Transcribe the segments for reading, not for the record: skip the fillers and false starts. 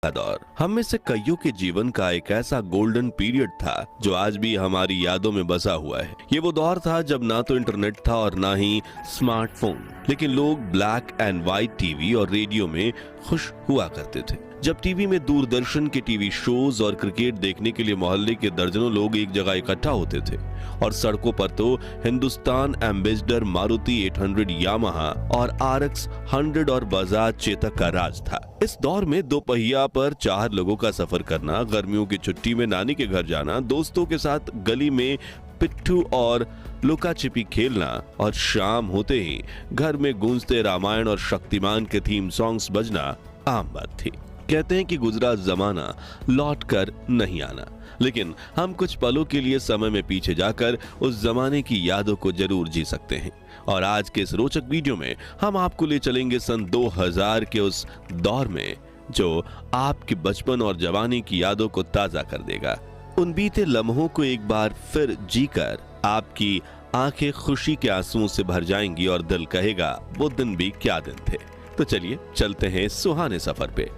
का दौर हम में से कईयों के जीवन का एक ऐसा गोल्डन पीरियड था जो आज भी हमारी यादों में बसा हुआ है। ये वो दौर था जब ना तो इंटरनेट था और ना ही स्मार्टफोन, लेकिन लोग ब्लैक एंड व्हाइट टीवी और रेडियो में खुश हुआ करते थे। जब टीवी में दूरदर्शन के टीवी शोज और क्रिकेट देखने के लिए मोहल्ले के दर्जनों लोग एक जगह इकट्ठा होते थे और सड़कों पर तो हिंदुस्तान एम्बेसडर, मारुति 800, यामाहा और RX 100 और बजाज चेतक का राज था। इस दौर में दो पहिया पर 4 लोगों का सफर करना, गर्मियों की छुट्टी में नानी के घर जाना, दोस्तों के साथ गली में पिट्ठू और लुका छिपी खेलना और शाम होते ही घर में गूंजते रामायण और शक्तिमान के थीम सॉन्ग्स बजना आम बात थी। कहते हैं कि गुजरा जमाना लौट कर नहीं आना, लेकिन हम कुछ पलों के लिए समय में पीछे जाकर उस जमाने की यादों को जरूर जी सकते हैं। और आज के इस रोचक वीडियो में हम आपको ले चलेंगे सन 2000 के उस दौर में जो आपके बचपन और जवानी की यादों को ताजा कर देगा। उन बीते लम्हों को एक बार फिर जीकर आपकी आंखें खुशी के आंसुओं से भर जाएंगी और दिल कहेगा वो दिन भी क्या दिन थे। तो चलिए चलते हैं सुहाने सफर पे।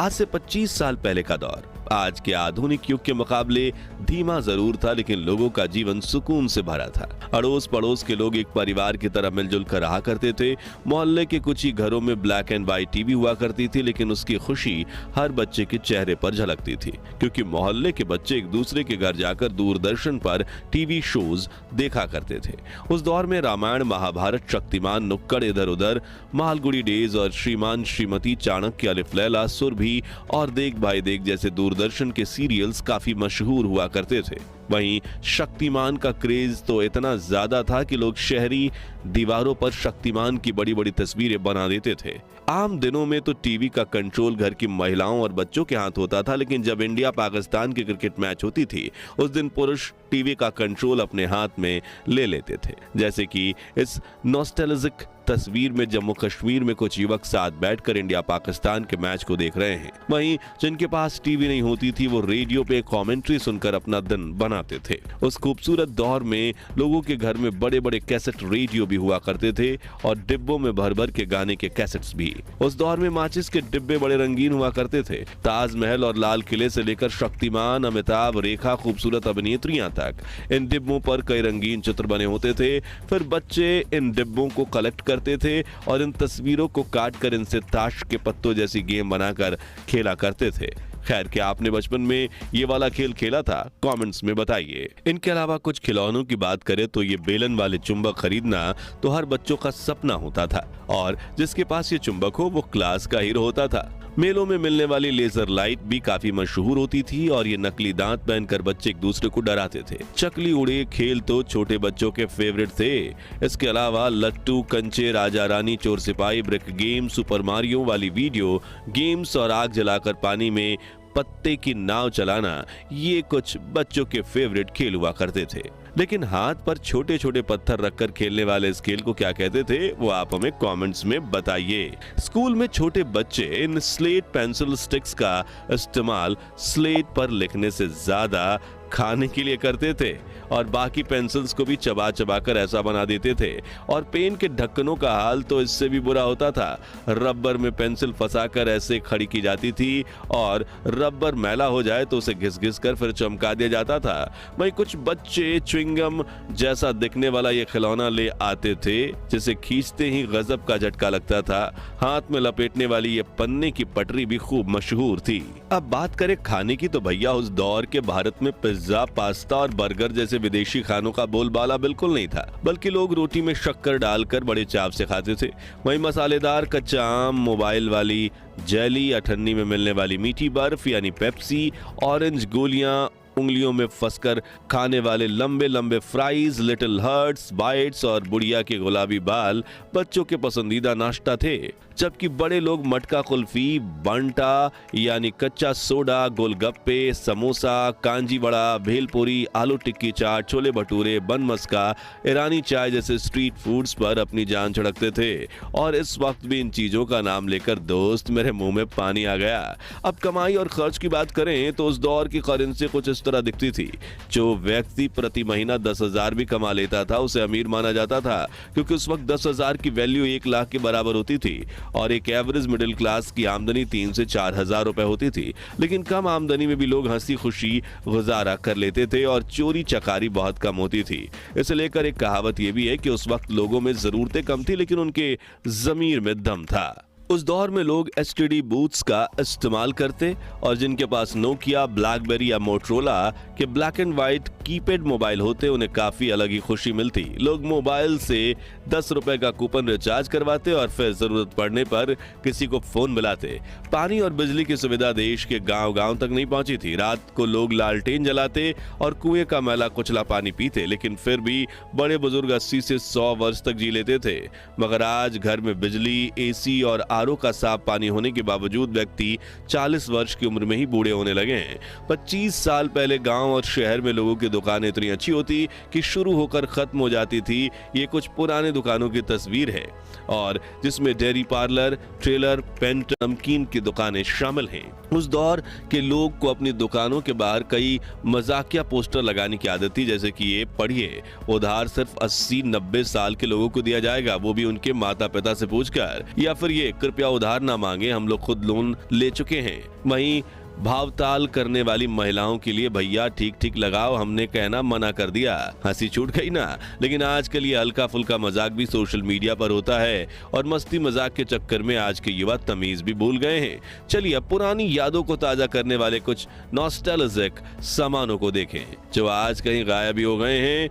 आज से 25 साल पहले का दौर आज के आधुनिक युग के मुकाबले धीमा जरूर था, लेकिन लोगों का जीवन सुकून से भरा था। अड़ोस पड़ोस के लोग एक परिवार की तरह मिलजुल कर रहा करते थे। मोहल्ले के कुछ ही घरों में ब्लैक एंड व्हाइट टीवी हुआ करती थी, लेकिन उसकी खुशी हर बच्चे के चेहरे पर झलकती थी, क्योंकि मोहल्ले के बच्चे एक दूसरे के घर जाकर दूरदर्शन पर टीवी शोज देखा करते थे। उस दौर में रामायण, महाभारत, शक्तिमान, नुक्कड़ इधर उधर, मालगुड़ी डेज और श्रीमान श्रीमती, चाणक्य, अलिफ लैला, सुरभि और देख भाई देख जैसे दूरदर्शन के सीरियल्स काफी मशहूर हुआ करते थे। वहीं शक्तिमान का क्रेज तो इतना ज्यादा था कि लोग शहरी दीवारों पर शक्तिमान की बड़ी बड़ी तस्वीरें बना देते थे। आम दिनों में तो टीवी का कंट्रोल घर की महिलाओं और बच्चों के हाथ होता था, लेकिन जब इंडिया पाकिस्तान की क्रिकेट मैच होती थी उस दिन पुरुष टीवी का कंट्रोल अपने हाथ में ले लेते थे। जैसे कि इस नॉस्टैल्जिक तस्वीर में जम्मू कश्मीर में कुछ युवक साथ बैठकर इंडिया पाकिस्तान के मैच को देख रहे हैं। वहीं जिनके पास टीवी नहीं होती थी वो रेडियो पे कमेंट्री सुनकर अपना दिन बनाते थे। उस खूबसूरत दौर में लोगों के घर में बड़े बड़े कैसेट रेडियो भी हुआ करते थे और डिब्बों में भर भर के गाने के कैसेट्स भी। उस दौर में माचिस के डिब्बे बड़े रंगीन हुआ करते थे। ताजमहल और लाल किले से लेकर शक्तिमान, अमिताभ, रेखा, खूबसूरत अभिनेत्रियां तक इन डिब्बों पर कई रंगीन चित्र बने होते थे। फिर बच्चे इन डिब्बों को कलेक्ट करते थे और इन तस्वीरों को काट कर इनसे ताश के पत्तों जैसी गेम बनाकर खेला करते थे। खैर, क्या आपने बचपन में ये वाला खेल खेला था? कमेंट्स में बताइए। इनके अलावा कुछ खिलौनों की बात करें तो ये बेलन वाले चुंबक खरीदना तो हर बच्चों का सपना होता था और जिसके पास ये चुंबक हो वो क्लास का हीरो होता था। मेलों में मिलने वाली लेजर लाइट भी काफी मशहूर होती थी और ये नकली दांत पहनकर बच्चे एक दूसरे को डराते थे। चकली उड़े खेल तो छोटे बच्चों के फेवरेट थे। इसके अलावा लट्टू, कंचे, राजा रानी, चोर सिपाही, ब्रिक गेम, सुपर मारियो वाली वीडियो गेम्स और आग जलाकर पानी में पत्ते की नाव चलाना, ये कुछ बच्चों के फेवरेट खेल हुआ करते थे। लेकिन हाथ पर छोटे छोटे पत्थर रखकर खेलने वाले इस खेल को क्या कहते थे वो आप हमें कमेंट्स में बताइए। स्कूल में छोटे बच्चे इन स्लेट पेंसिल स्टिक्स का इस्तेमाल स्लेट पर लिखने से ज्यादा खाने के लिए करते थे और बाकी पेंसिल्स को भी चबा चबा कर ऐसा बना देते थे। और पेन के ढक्कनों का हाल तो इससे भी बुरा होता था। रबर में पेंसिल फंसाकर ऐसे खड़ी की जाती थी और रबर मैला हो जाए तो उसे घिस घिस कर फिर चमका दिया जाता था। वहीं कुछ बच्चे च्युइंगम जैसा दिखने वाला ये खिलौना ले आते थे जिसे खींचते ही गजब का झटका लगता था। हाथ में लपेटने वाली ये पन्ने की पटरी भी खूब मशहूर थी। अब बात करें खाने की तो भैया उस दौर के भारत में पिज्जा, पास्ता और बर्गर जैसे विदेशी खानों का बोलबाला बिल्कुल नहीं था, बल्कि लोग रोटी में शक्कर डालकर बड़े चाव से खाते थे। वहीं मसालेदार कच्चा आम, मोबाइल वाली जेली, अठन्नी में मिलने वाली मीठी बर्फ यानी पेप्सी, ऑरेंज गोलियां, उंगलियों में फंसकर खाने वाले लंबे लंबे फ्राइज, लिटिल हर्ट्स, बाइट्स और बुढ़िया के गुलाबी बाल बच्चों के पसंदीदा नाश्ता थे। जबकि बड़े लोग मटका कुल्फी, बंटा यानी कच्चा सोडा, गोलगप्पे, समोसा, कांजी वड़ा, भेलपुरी, आलू टिक्की चाट, छोले भटूरे, बन मस्का, ईरानी चाय जैसे स्ट्रीट फूड्स पर अपनी जान छिड़कते थे। और इस वक्त भी इन चीजों का नाम लेकर दोस्त मेरे मुंह में पानी आ गया। अब कमाई और खर्च की बात करें तो उस दौर की करेंसी कुछ इस तरह दिखती थी। जो व्यक्ति प्रति महीना 10,000 भी कमा लेता था उसे अमीर माना जाता था, क्योंकि उस वक्त 10,000 की वैल्यू 1 लाख के बराबर होती थी। और एक एवरेज मिडिल क्लास की आमदनी 3 से 4 हजार रुपए होती थी। लेकिन कम आमदनी में भी लोग हंसी खुशी गुजारा कर लेते थे और चोरी चकारी बहुत कम होती थी। इसे लेकर एक कहावत यह भी है कि उस वक्त लोगों में जरूरतें कम थी लेकिन उनके जमीर में दम था। उस दौर में लोग एसटीडी बूथ्स का इस्तेमाल करते और जिनके पास नोकिया, ब्लैकबेरी या मोटरोला के black and white keypad mobile होते उन्हें काफी अलग ही खुशी मिलती। लोग मोबाइल से 10 रुपए का कूपन रिचार्ज करवाते और फिर जरूरत पड़ने पर किसी को फोन मिलाते। पानी और बिजली की सुविधा देश के गांव-गांव तक नहीं पहुंची थी। रात को लोग लालटेन जलाते और कुएं का मैला कुचला पानी पीते, लेकिन फिर भी बड़े बुजुर्ग 80 से 100 वर्ष तक जी लेते थे। मगर आज घर में बिजली, एसी और आरओ का साफ पानी होने के बावजूद व्यक्ति 40 वर्ष की उम्र में ही बूढ़े होने लगे हैं। 25 साल पहले गांव और शहर में लोगों की दुकानें इतनी अच्छी होती कि शुरू होकर खत्म हो जाती थी। ये कुछ पुराने दुकानों की तस्वीर है और जिसमें डेयरी पार्लर, ट्रेलर, पेंट, नमकीन की दुकानें शामिल हैं। उस दौर के लोग को अपनी दुकानों के बाहर कई मजाकिया पोस्टर लगाने की आदत थी, जैसे कि ये पढ़िए, उधार सिर्फ 80-90 साल के लोगों को दिया जाएगा, वो भी उनके माता पिता से पूछकर, या फिर ये कृपया उधार ना मांगे, हम लोग खुद लोन ले चुके हैं। वहीं भावताल करने वाली महिलाओं के लिए, भैया ठीक ठीक लगाओ, हमने कहना मना कर दिया। हंसी छूट गई ना। लेकिन आजकल ये हल्का फुल्का मजाक भी सोशल मीडिया पर होता है और मस्ती मजाक के चक्कर में आज के युवा तमीज भी भूल गए हैं। चलिए अब पुरानी यादों को ताजा करने वाले कुछ नॉस्टैल्जिक सामानों को देखें जो आज कहीं गायब ही हो गए हैं।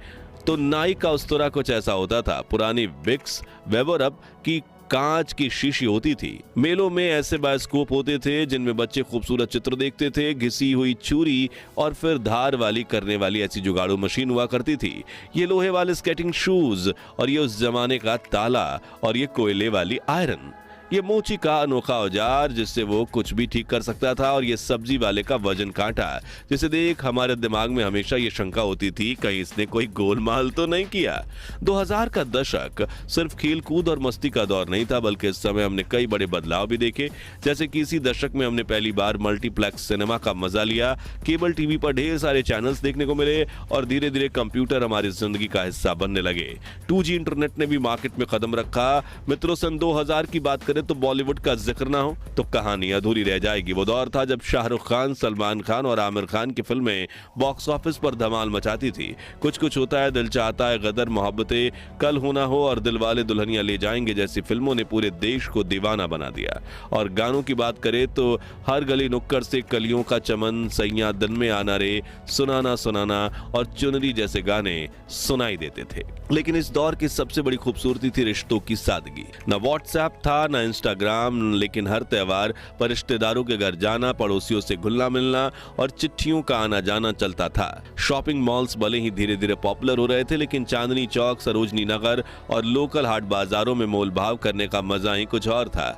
तो नाई का उस्तरा कुछ ऐसा होता था। पुरानी विक्स, वेबरअप की कांच की शीशी होती थी। मेलों में ऐसे बायोस्कोप होते थे जिनमें बच्चे खूबसूरत चित्र देखते थे। घिसी हुई छुरी और फिर धार वाली करने वाली ऐसी जुगाड़ू मशीन हुआ करती थी। ये लोहे वाले स्केटिंग शूज और ये उस जमाने का ताला और ये कोयले वाली आयरन। ये मोची का अनोखा औजार जिससे वो कुछ भी ठीक कर सकता था और ये सब्जी वाले का वजन कांटा जिसे देख हमारे दिमाग में हमेशा ये शंका होती थी कहीं इसने कोई गोलमाल तो नहीं किया। 2000 का दशक सिर्फ खेल कूद और मस्ती का दौर नहीं था, बल्कि इस समय हमने कई बड़े बदलाव भी देखे। जैसे कि इसी दशक में हमने पहली बार मल्टीप्लेक्स सिनेमा का मजा लिया। केबल टीवी पर ढेर सारे चैनल्स देखने को मिले और धीरे धीरे कंप्यूटर हमारी जिंदगी का हिस्सा बनने लगे। 2G इंटरनेट ने भी मार्केट में कदम रखा। मित्रों, सन 2000 की बात करें तो बॉलीवुड का जिक्र ना हो तो कहानी अधूरी रह जाएगी। वो दौर था जब शाहरुख खान, सलमान खान और आमिर खान की फिल्में बॉक्स ऑफिस पर धमाल मचाती थी। कुछ कुछ होता है, दिल चाहता है, गदर, मोहब्बतें, कल हो ना हो और दिलवाले दुल्हनिया ले जाएंगे जैसी फिल्मों ने पूरे देश को दीवाना बना दिया। और गानों की बात करें तो हर गली नुक्कड़ से कलियों का चमन, सैया दिन में आना रे, सुनाना सुनाना और चुनरी जैसे गाने सुनाई देते थे। लेकिन इस दौर की सबसे बड़ी खूबसूरती थी रिश्तों की सादगी। न व्हाट्सएप था, न इंस्टाग्राम, लेकिन हर त्योहार पर रिश्तेदारों के घर जाना, पड़ोसियों से घुलना मिलना और चिट्ठियों का आना जाना चलता था। शॉपिंग मॉल्स भले ही धीरे धीरे पॉपुलर हो रहे थे, लेकिन चांदनी चौक, सरोजनी नगर और लोकल हाट बाजारों में मोल भाव करने का मजा ही कुछ और था।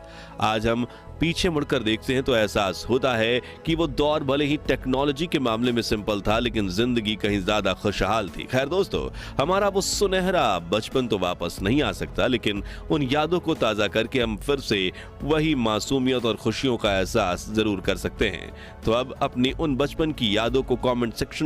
आज हम पीछे मुड़कर देखते हैं तो एहसास होता है कि वो दौर भले ही टेक्नोलॉजी के मामले में सिंपल था, लेकिन जिंदगी कहीं ज्यादा खुशहाल थी। खैर दोस्तों, हमारा वो सुनहरा बचपन तो वापस नहीं आ सकता, लेकिन उन यादों को ताजा करके हम फिर से वही मासूमियत और खुशियों का एहसास जरूर कर सकते हैं। तो अब अपनी उन बचपन की यादों को कमेंट सेक्शन